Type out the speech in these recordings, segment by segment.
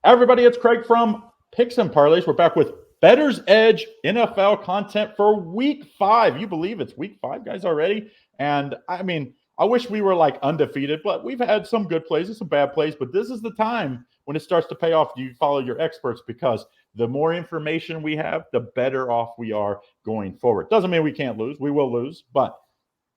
Everybody, it's Craig from Picks and Parlays. We're back with Bettors Edge NFL content for week 5. You believe it's week 5, guys, already? And I mean, I wish we were like undefeated, but we've had some good plays and some bad plays. But this is the time when it starts to pay off. You follow your experts because the more information we have, the better off we are going forward. Doesn't mean we can't lose. We will lose, but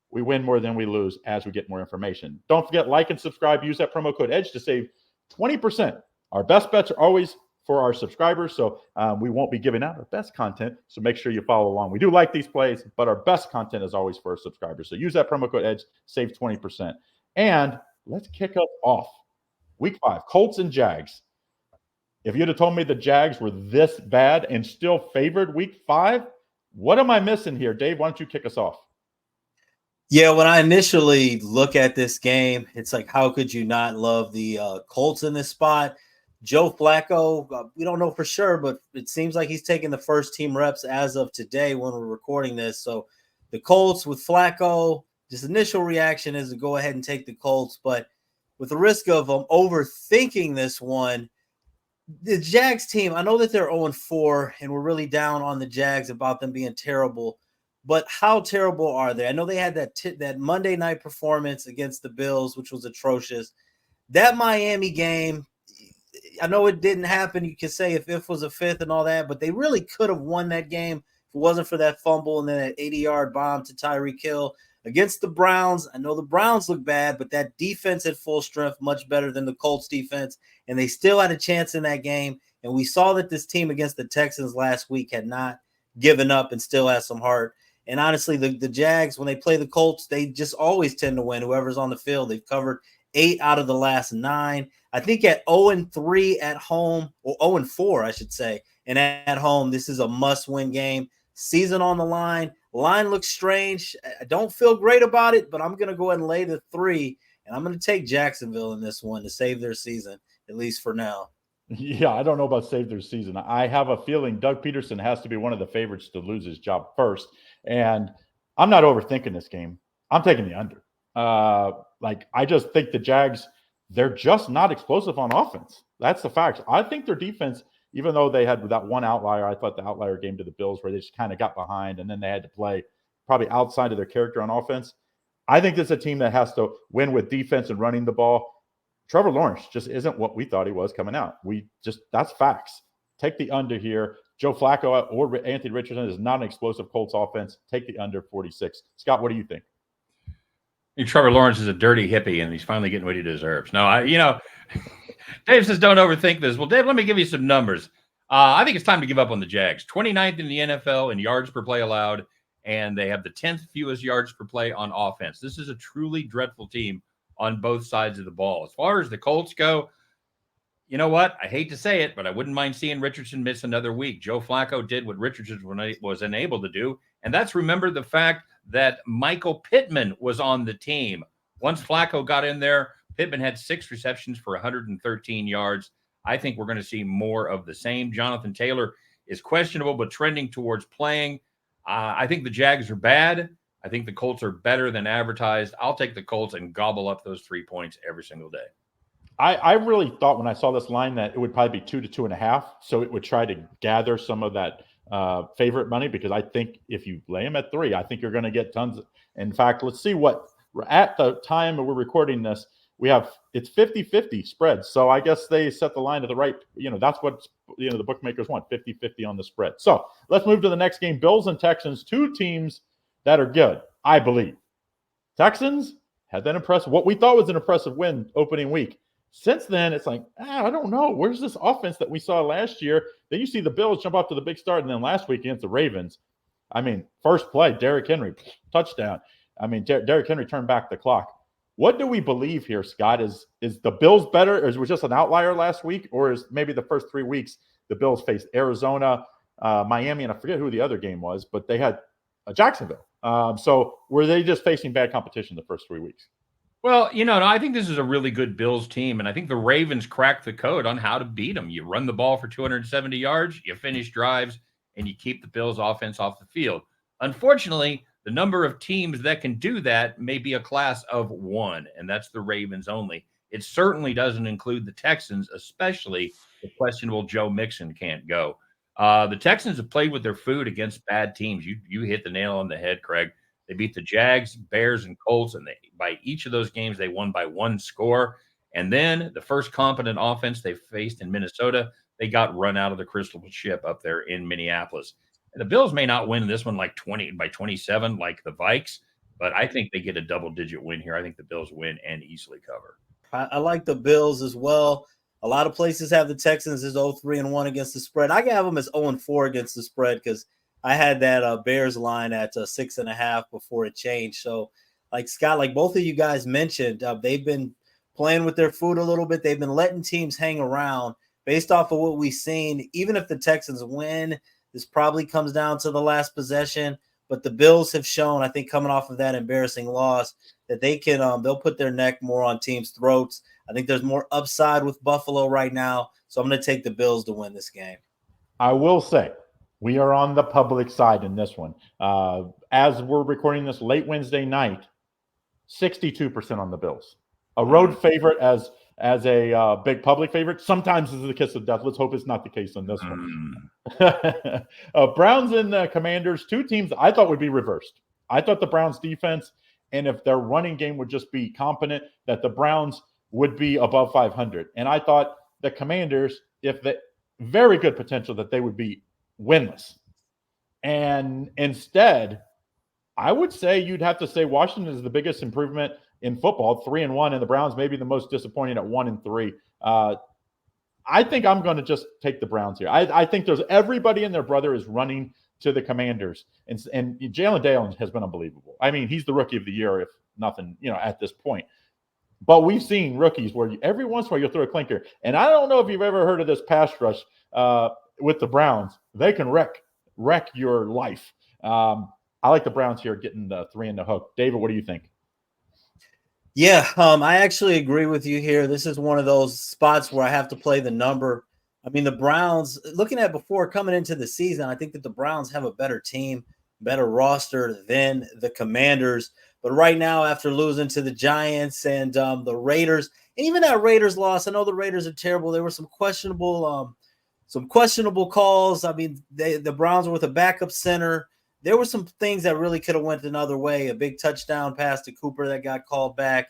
we win more than we lose as we get more information. Don't forget, like and subscribe. Use that promo code EDGE to save 20%. Our best bets are always for our subscribers, so we won't be giving out our best content, so make sure you follow along. We do like these plays, but our best content is always for our subscribers. So use that promo code EDGE, save 20%. And let's kick us off. Week 5, Colts and Jags. If you'd have told me the Jags were this bad and still favored week 5, what am I missing here? Dave, why don't you kick us off? Yeah, when I initially look at this game, it's like, how could you not love the Colts in this spot? Joe Flacco, we don't know for sure, but it seems like he's taking the first team reps as of today when we're recording this. So the Colts with Flacco, just initial reaction is to go ahead and take the Colts. But with the risk of overthinking this one, the Jags team, I know that they're 0-4, and we're really down on the Jags about them being terrible. But how terrible are they? I know they had that Monday night performance against the Bills, which was atrocious. That Miami game, I know it didn't happen. You could say if was a fifth and all that, but they really could have won that game if it wasn't for that fumble and then that 80-yard bomb to Tyreek Hill against the Browns. I know the Browns look bad, but that defense at full strength, much better than the Colts defense, and they still had a chance in that game. And we saw that this team against the Texans last week had not given up and still has some heart. And honestly, the Jags, when they play the Colts, they just always tend to win. Whoever's on the field, they've covered 8 out of the last 9. I think at 0-3 at home, or 0-4, I should say, and at home, this is a must-win game. Season on the line. Line looks strange. I don't feel great about it, but I'm going to go ahead and lay the 3, and I'm going to take Jacksonville in this one to save their season, at least for now. Yeah, I don't know about save their season. I have a feeling Doug Peterson has to be one of the favorites to lose his job first. And I'm not overthinking this game. I'm taking the under. I just think the Jags, they're just not explosive on offense. That's the fact. I think their defense, even though they had that one outlier, I thought the outlier game to the Bills where they just kind of got behind and then they had to play probably outside of their character on offense. I think this is a team that has to win with defense and running the ball. Trevor Lawrence just isn't what we thought he was coming out. That's facts. Take the under here. Joe Flacco or Anthony Richardson is not an explosive Colts offense. Take the under 46. Scott, what do you think? Trevor Lawrence is a dirty hippie, and he's finally getting what he deserves. No, Dave says don't overthink this. Well, Dave, let me give you some numbers. I think it's time to give up on the Jags. 29th in the NFL in yards per play allowed, and they have the 10th fewest yards per play on offense. This is a truly dreadful team on both sides of the ball. As far as the Colts go, you know what? I hate to say it, but I wouldn't mind seeing Richardson miss another week. Joe Flacco did what Richardson was unable to do, and that's remember the fact that Michael Pittman was on the team. Once Flacco got in there, Pittman had 6 receptions for 113 yards. I think we're going to see more of the same. Jonathan Taylor is questionable, but trending towards playing. I think the Jags are bad. I think the Colts are better than advertised. I'll take the Colts and gobble up those 3 points every single day. I really thought when I saw this line that it would probably be 2 to 2.5. So it would try to gather some of that favorite money because I think if you lay them at 3, I think you're going to get tons. In fact, let's see what at the time we're recording this, it's 50-50 spreads. So I guess they set the line to the right. That's what, the bookmakers want, 50-50 on the spread. So let's move to the next game. Bills and Texans, 2 teams that are good, I believe. Texans had that impressive, what we thought was an impressive win opening week. Since then, it's like, I don't know. Where's this offense that we saw last year? Then you see the Bills jump up to the big start, and then last week against the Ravens, first play, Derrick Henry, touchdown. Derrick Henry turned back the clock. What do we believe here, Scott? Is the Bills better, or is it just an outlier last week, or is maybe the first 3 weeks the Bills faced Arizona, Miami, and I forget who the other game was, but they had Jacksonville. So were they just facing bad competition the first 3 weeks? Well, I think this is a really good Bills team, and I think the Ravens cracked the code on how to beat them. You run the ball for 270 yards, you finish drives, and you keep the Bills' offense off the field. Unfortunately, the number of teams that can do that may be a class of 1, and that's the Ravens only. It certainly doesn't include the Texans, especially the questionable Joe Mixon can't go. The Texans have played with their food against bad teams. You hit the nail on the head, Craig. They beat the Jags, Bears, and Colts, and by each of those games, they won by 1 score. And then the first competent offense they faced in Minnesota, they got run out of the crystal ship up there in Minneapolis. And the Bills may not win this one like 20 by 27 like the Vikes, but I think they get a double-digit win here. I think the Bills win and easily cover. I like the Bills as well. A lot of places have the Texans as 0-3-1 against the spread. I have them as 0-4 against the spread because I had that Bears line at 6.5 before it changed. So, like Scott, like both of you guys mentioned, they've been playing with their food a little bit. They've been letting teams hang around based off of what we've seen. Even if the Texans win, this probably comes down to the last possession. But the Bills have shown, I think, coming off of that embarrassing loss, that they can they'll put their neck more on teams' throats. I think there's more upside with Buffalo right now, so I'm going to take the Bills to win this game. I will say we are on the public side in this one. As we're recording this late Wednesday night, 62% on the Bills. A road favorite as a big public favorite sometimes is the kiss of death. Let's hope it's not the case on this one. Browns and the Commanders, two teams I thought would be reversed. I thought the Browns defense, and if their running game would just be competent, that the Browns would be above 500. And I thought the Commanders, if the very good potential that they would be winless. And instead, I would say you'd have to say Washington is the biggest improvement in football, 3-1, and the Browns maybe the most disappointing at 1-3. I think I'm going to just take the Browns here. I think there's everybody and their brother is running to the Commanders, and Jalen Dale has been unbelievable. I mean, he's the rookie of the year, if nothing, at this point. But we've seen rookies where every once in a while you'll throw a clinker, and I don't know if you've ever heard of this pass rush with the Browns. They can wreck your life. I like the Browns here getting the 3 in the hook. David, what do you think? Yeah, I actually agree with you here. This is one of those spots where I have to play the number. I mean, the Browns, looking at before coming into the season, I think that the Browns have a better team, better roster than the Commanders. But right now, after losing to the Giants and the Raiders, and even that Raiders loss, I know the Raiders are terrible. There were some questionable calls. I mean, the Browns were with a backup center. There were some things that really could have went another way. A big touchdown pass to Cooper that got called back.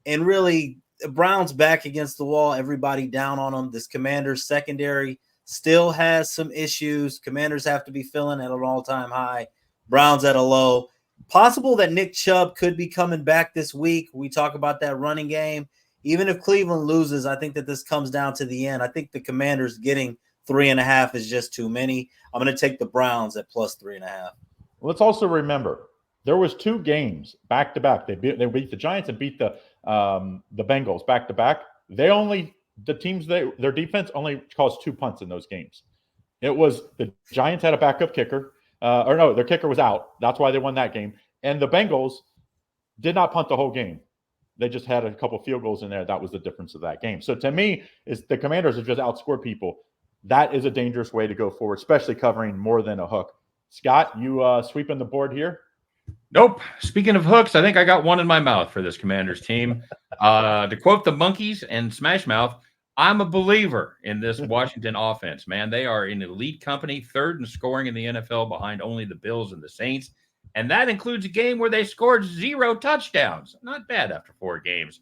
And really, the Browns back against the wall, everybody down on them. This Commanders secondary still has some issues. Commanders have to be filling at an all-time high. Browns at a low. Possible that Nick Chubb could be coming back this week. We talk about that running game. Even if Cleveland loses, I think that this comes down to the end. I think the Commanders getting 3.5 is just too many. I'm going to take the Browns at plus 3.5. Let's also remember there was 2 games back to back. They beat the Giants and beat the Bengals back to back. Their defense only caused 2 punts in those games. It was the Giants had a backup kicker, their kicker was out. That's why they won that game. And the Bengals did not punt the whole game. They just had a couple field goals in there. That was the difference of that game. So to me, is the Commanders have just outscored people. That is a dangerous way to go forward, especially covering more than a hook. Scott, you sweeping the board here? Nope. Speaking of hooks, I think I got one in my mouth for this Commanders team. To quote the Monkees and Smash Mouth, I'm a believer in this Washington offense, man. They are in elite company, 3rd in scoring in the NFL behind only the Bills and the Saints. And that includes a game where they scored 0 touchdowns. Not bad after 4 games.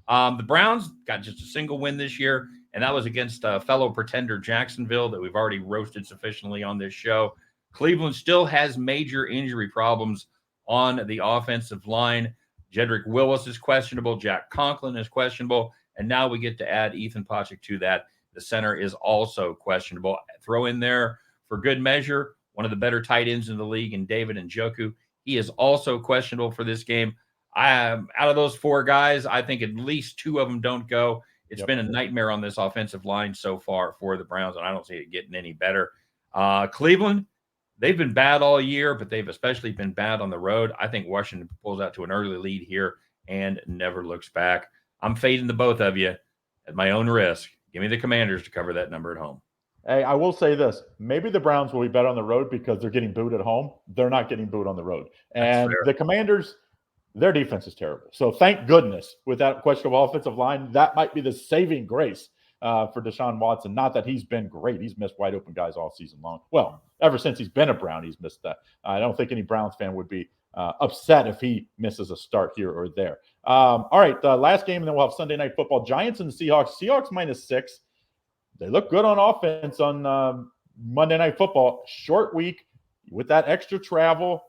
The Browns got just a single win this year, and that was against fellow pretender Jacksonville that we've already roasted sufficiently on this show. Cleveland still has major injury problems on the offensive line. Jedrick Willis is questionable. Jack Conklin is questionable. And now we get to add Ethan Pocic to that. The center is also questionable. Throw in there, for good measure, one of the better tight ends in the league in David Njoku. He is also questionable for this game. Out of those 4 guys, I think at least 2 of them don't go. It's been a nightmare on this offensive line so far for the Browns, and I don't see it getting any better. Cleveland, they've been bad all year, but they've especially been bad on the road. I think Washington pulls out to an early lead here and never looks back. I'm fading the both of you at my own risk. Give me the Commanders to cover that number at home. Hey, I will say this. Maybe the Browns will be better on the road because they're getting booed at home. They're not getting booed on the road. And the Commanders, their defense is terrible. So thank goodness with that questionable offensive line, that might be the saving grace for Deshaun Watson. Not that he's been great. He's missed wide open guys all season long. Well, ever since he's been a Brown, he's missed that. I don't think any Browns fan would be upset if he misses a start here or there. All right, the last game, and then we'll have Sunday Night Football. Giants and the Seahawks. Seahawks -6. They look good on offense on Monday Night Football. Short week with that extra travel.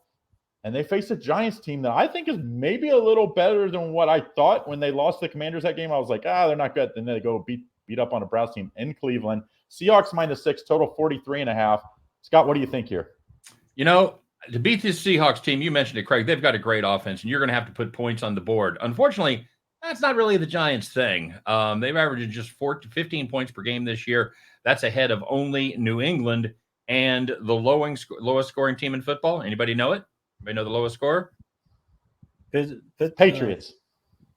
And they face a Giants team that I think is maybe a little better than what I thought when they lost the Commanders that game. I was like, they're not good. And then they go beat up on a Browns team in Cleveland. Seahawks -6, total 43.5. Scott, what do you think here? To beat this Seahawks team, you mentioned it, Craig, they've got a great offense, and you're going to have to put points on the board. Unfortunately, that's not really the Giants' thing. They've averaged just 15 points per game this year. That's ahead of only New England and the lowest scoring team in football. Anybody know it? Anybody know the lowest score? Patriots.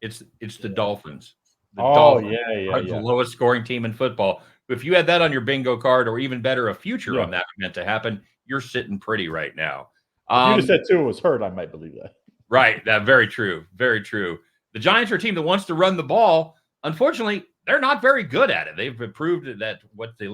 It's the Dolphins. The Dolphins are the lowest scoring team in football. If you had that on your bingo card, or even better, a future on that event to happen, you're sitting pretty right now. If you just said 2 was hurt, I might believe that. Right. That very true. Very true. The Giants are a team that wants to run the ball. Unfortunately, they're not very good at it. They've proved that what the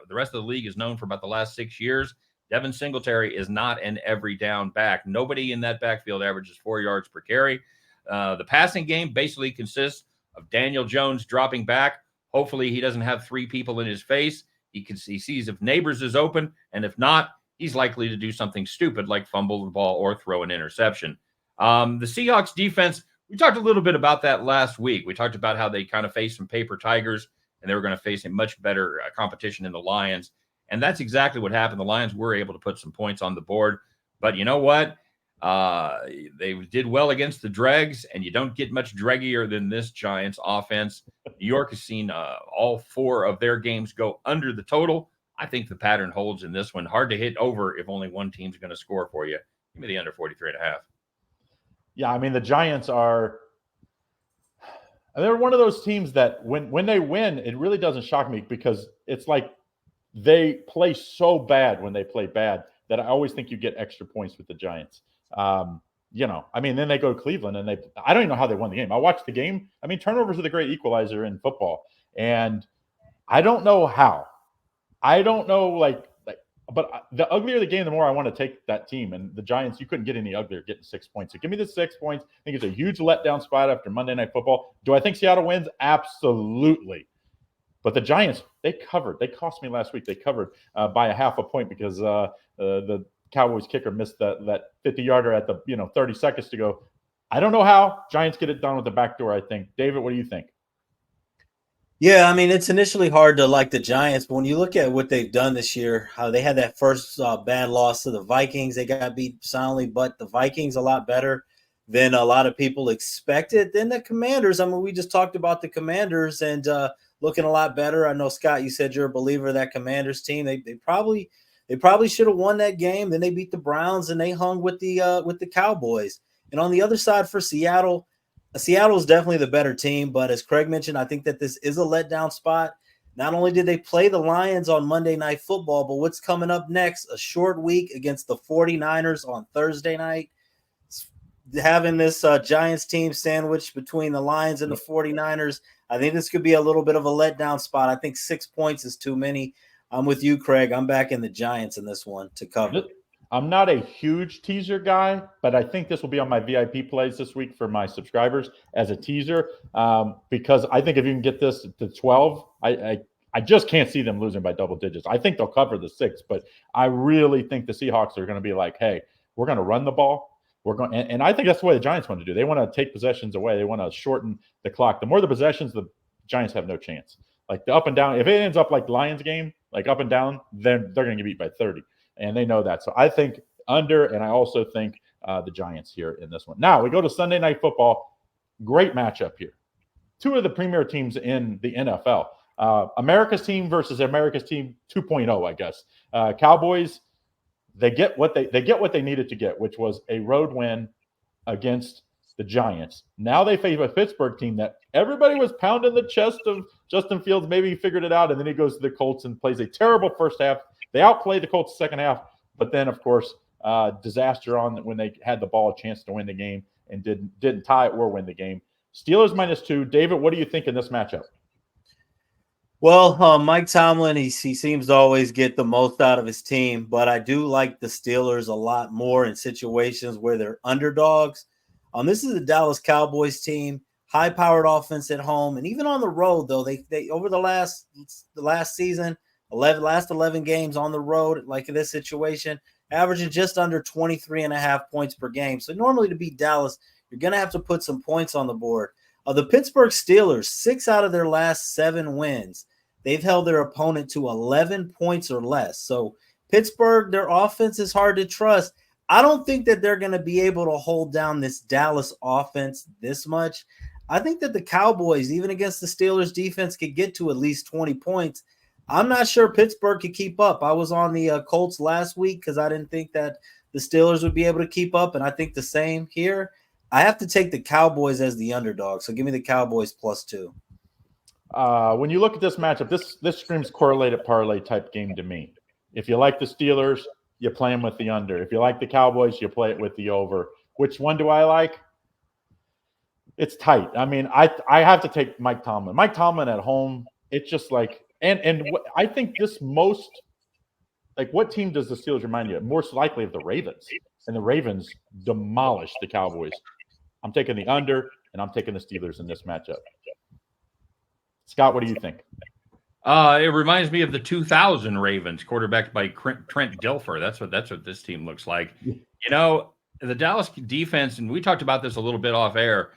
rest of the league is known for about the last 6 years. Devin Singletary is not an every down back. Nobody in that backfield averages 4 yards per carry. The passing game basically consists of Daniel Jones dropping back. Hopefully he doesn't have 3 people in his face. He sees if Neighbors is open, and if not, he's likely to do something stupid like fumble the ball or throw an interception. The Seahawks defense, we talked a little bit about that last week. We talked about how they kind of faced some paper tigers, and they were going to face a much better competition in the Lions. And that's exactly what happened. The Lions were able to put some points on the board. But you know what? They did well against the Dregs, and you don't get much dreggier than this Giants offense. New York has seen all 4 of their games go under the total. I think the pattern holds in this one. Hard to hit over if only one team's going to score for you. Give me the under 43.5. Yeah, I mean, the Giants they're one of those teams that when they win, it really doesn't shock me, because it's like they play so bad when they play bad that I always think you get extra points with the Giants. Then they go to Cleveland, and I don't even know how they won the game. I watched the game. I mean, turnovers are the great equalizer in football, and I don't know how. I don't know, but the uglier the game, the more I want to take that team. And the Giants, you couldn't get any uglier getting 6 points. So give me the 6 points. I think it's a huge letdown spot after Monday Night Football. Do I think Seattle wins? Absolutely. But the Giants, they covered. They cost me last week. They covered by a half a point because the Cowboys kicker missed that 50-yarder at the 30 seconds to go. I don't know how. Giants get it done with the back door, I think. David, what do you think? Yeah, I mean, it's initially hard to like the Giants, but when you look at what they've done this year, how they had that first bad loss to the Vikings, they got beat soundly, but the Vikings a lot better than a lot of people expected. Then the Commanders, I mean, we just talked about the Commanders and looking a lot better. I know, Scott, you said you're a believer of that Commanders team. They probably should have won that game. Then they beat the Browns and they hung with the Cowboys. And on the other side for Seattle is definitely the better team. But as Craig mentioned, I think that this is a letdown spot. Not only did they play the Lions on Monday Night Football, but what's coming up next? A short week against the 49ers on Thursday night. Having this Giants team sandwiched between the Lions and the 49ers, I think this could be a little bit of a letdown spot. I think 6 points is too many. I'm with you, Craig. I'm back in the Giants in this one to cover. I'm not a huge teaser guy, but I think this will be on my VIP plays this week for my subscribers as a teaser, because I think if you can get this to 12, I just can't see them losing by double digits. I think they'll cover the 6, but I really think the Seahawks are going to be like, hey, we're going to run the ball. We're going, and I think that's the way the Giants want to do. They want to take possessions away. They want to shorten the clock. The more the possessions, the Giants have no chance. Like the up and down, if it ends up like the Lions game, like up and down, then they're going to get beat by 30. And they know that. So I think under, and I also think the Giants here in this one. Now we go to Sunday Night Football. Great matchup here. 2 of the premier teams in the NFL. America's team versus America's team 2.0, I guess. Cowboys, they get what they needed to get, which was a road win against the Giants. Now they face a Pittsburgh team that everybody was pounding the chest of Justin Fields. Maybe he figured it out, and then he goes to the Colts and plays a terrible first half. They outplay the Colts second half, but then, of course, disaster on when they had the ball, a chance to win the game. and didn't tie or win the game. Steelers -2. David, what do you think in this matchup? Well, Mike Tomlin, he seems to always get the most out of his team, but I do like the Steelers a lot more in situations where they're underdogs. This is the Dallas Cowboys team, high-powered offense at home, and even on the road, though, they over the last season, last 11 games on the road, like in this situation, averaging just under 23.5 points per game. So normally to beat Dallas, you're going to have to put some points on the board. The Pittsburgh Steelers, 6 out of their last 7 wins, they've held their opponent to 11 points or less. So Pittsburgh, their offense is hard to trust. I don't think that they're going to be able to hold down this Dallas offense this much. I think that the Cowboys, even against the Steelers defense, could get to at least 20 points. I'm not sure Pittsburgh could keep up. I was on the Colts last week because I didn't think that the Steelers would be able to keep up, and I think the same here. I have to take the Cowboys as the underdog, so give me the Cowboys +2. When you look at this matchup, this screams correlated parlay type game to me. If you like the Steelers, you play them with the under. If you like the Cowboys, you play it with the over. Which one do I like? It's tight. I mean, I have to take Mike Tomlin. Mike Tomlin at home, it's just like I think this most – like what team does the Steelers remind you of? Most likely of the Ravens. And the Ravens demolished the Cowboys. I'm taking the under, and I'm taking the Steelers in this matchup. Scott, what do you think? It reminds me of the 2000 Ravens, quarterbacked by Trent Dilfer. That's what this team looks like. You know, the Dallas defense, and we talked about this a little bit off air,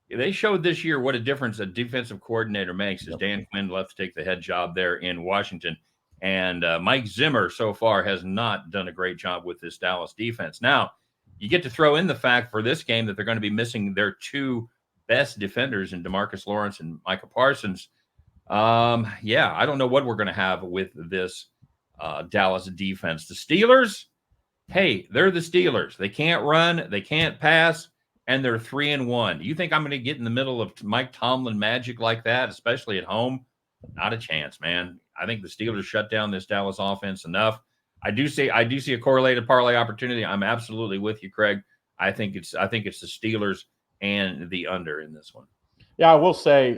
they showed this year what a difference a defensive coordinator makes as Dan Quinn left to take the head job there in Washington. And Mike Zimmer so far has not done a great job with this Dallas defense. Now, you get to throw in the fact for this game that they're going to be missing their 2 best defenders in DeMarcus Lawrence and Micah Parsons. Yeah, I don't know what we're going to have with this Dallas defense. The Steelers, hey, they're the Steelers. They can't run, they can't pass, and they're 3-1. You think I'm going to get in the middle of Mike Tomlin magic like that, especially at home? Not a chance, man. I think the Steelers shut down this Dallas offense enough. I do see a correlated parlay opportunity. I'm absolutely with you, Craig. I think it's the Steelers and the under in this one. Yeah, I will say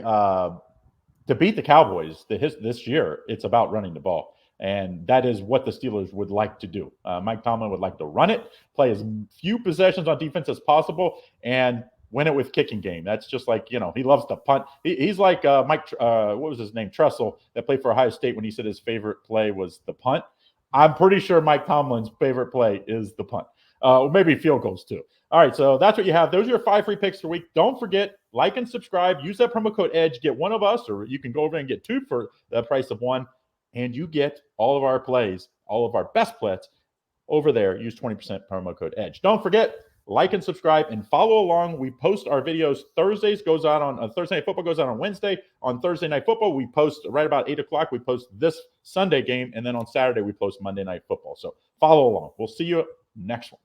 to beat the Cowboys this year, it's about running the ball. And that is what the Steelers would like to do. Mike Tomlin would like to run it, play as few possessions on defense as possible, and win it with kicking game. That's just like, he loves to punt. He's like Mike, what was his name? Tressel, that played for Ohio State, when he said his favorite play was the punt. I'm pretty sure Mike Tomlin's favorite play is the punt. Maybe field goals too. All right, so that's what you have. Those are your 5 free picks for the week. Don't forget, like and subscribe. Use that promo code EDGE. Get one of us, or you can go over and get 2 for the price of 1. And you get all of our plays, all of our best plays over there. Use 20% promo code EDGE. Don't forget, like and subscribe and follow along. We post our videos Thursdays. Goes out on Thursday Night Football goes out on Wednesday. On Thursday Night Football, we post right about 8 o'clock. We post this Sunday game. And then on Saturday, we post Monday Night Football. So follow along. We'll see you next one.